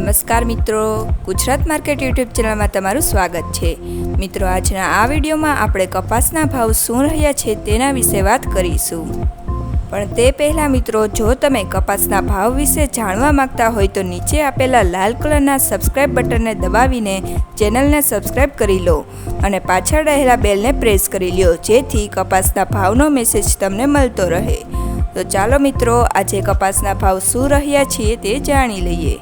નમસ્કાર મિત્રો, Gujarat market YouTube ચેનલમાં તમારું સ્વાગત છે। મિત્રો, આજના આ વિડીયોમાં આપણે કપાસના ભાવ શું રહ્યા છે તેના વિશે વાત કરીશું। પણ તે પહેલાં મિત્રો, જો તમે કપાસના ભાવ વિશે જાણવા માંગતા હોય તો નીચે આપેલા લાલ કલરના સબસ્ક્રાઇબ બટનને દબાવીને ચેનલને સબસ્ક્રાઇબ કરી લો અને પાછળ રહેલા બેલને પ્રેસ કરી લો, જેથી કપાસના ભાવનો મેસેજ તમને મળતો રહે। તો ચાલો મિત્રો, આજે કપાસના ભાવ શું રહ્યા છે તે જાણી લઈએ।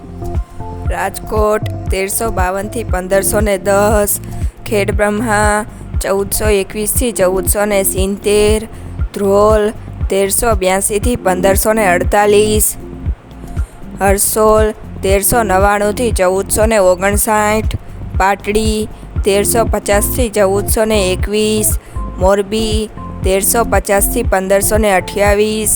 રાજકોટ 1352 થી 1510, ખેડબ્રહ્મા 1421 થી 1470, ધ્રોલ 1382 થી 1548, હરસોલ 1399 થી 1459, પાટડી 1350 થી 1421, મોરબી 1350 થી 1528,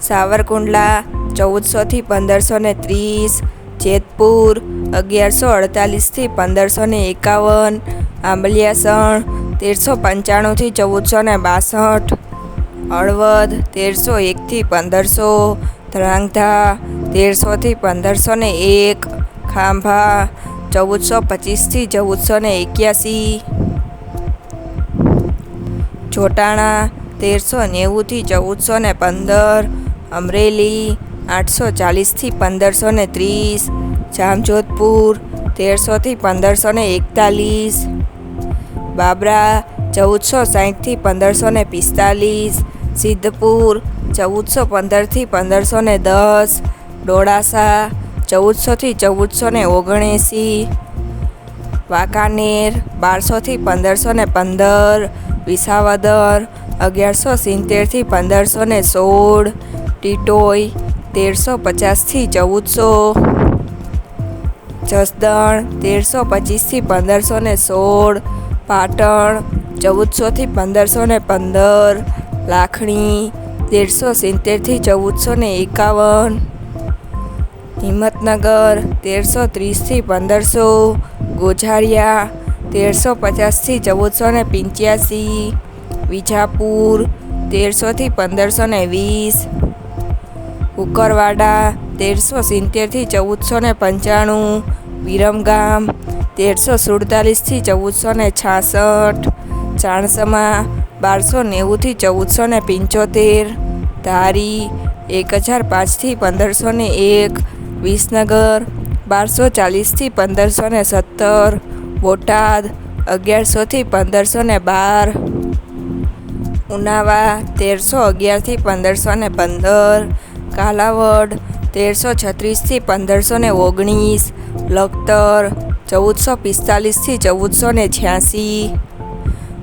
સાવરકુંડલા 1400 થી 1530, જેતપુર 1148 થી 1551, આંબલિયાસણ 1395 થી 1462, હળવદ 1301 થી 1500, ધ્રાંગધ્રા 1300 થી 1501, ખાંભા 1425 થી 1481, જોટાણા 1390 થી 1415, અમરેલી 840 થી 1530, જામજોધપુર 1300 થી 1541, બાબરા 1460 થી 1545, સિદ્ધપુર 1415 થી 1510, ડોળાસા 1400 થી 1479, વાંકાનેર 1200 થી 1515, વિસાવદર 1170 થી 1516, ટીટોઈ 1350 થી 1400, જસદણ 1325 થી 1516, પાટણ 1400 થી 1515, લાખણી 1370 થી 1451, હિંમતનગર 1330 થી 1500, ગોઝારિયા 1350 થી 1485, વિજાપુર 1300 થી 1520, કુકરવાડા 1370 થી 1495, વિરમગામ 1347 થી 1466, ચાણસમા 1290 થી 1475, ધારી 1005 થી 1501, વિસનગર 1240 થી 1517, બોટાદ 1100 થી 1512, ઉનાવા 1311 થી 1515, કાલાવડ 1336 થી 1519, લખતર 1445 થી 1486,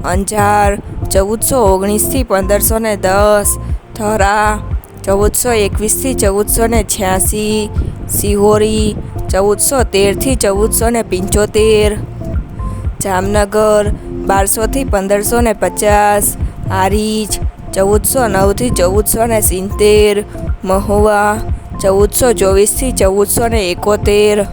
અંજાર 1419 થી 1510, થરા 1421 થી 1486, સિહોરી 1413 થી 1475, જામનગર 1200 થી 1550, હારીજ 1409 થી 1470, મહુવા 1424 થી 1471,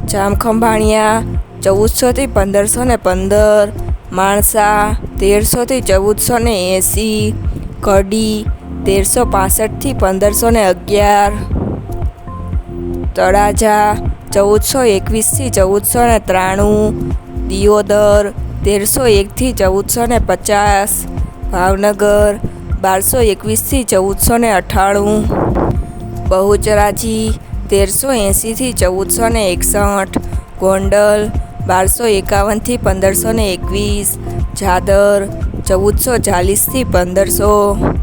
જામખંભાળિયા 1400 થી 1515, માણસા 1300 થી 1480, કડી 1365 થી 1511, તળાજા 1421 થી 1493, દિયોદર 1301 થી 1450, ભાવનગર 1221 થી 1498, બહુચરાજી 1380 થી 1461, ગોંડલ 1251 થી 1521, જાદર 1440 થી 1500,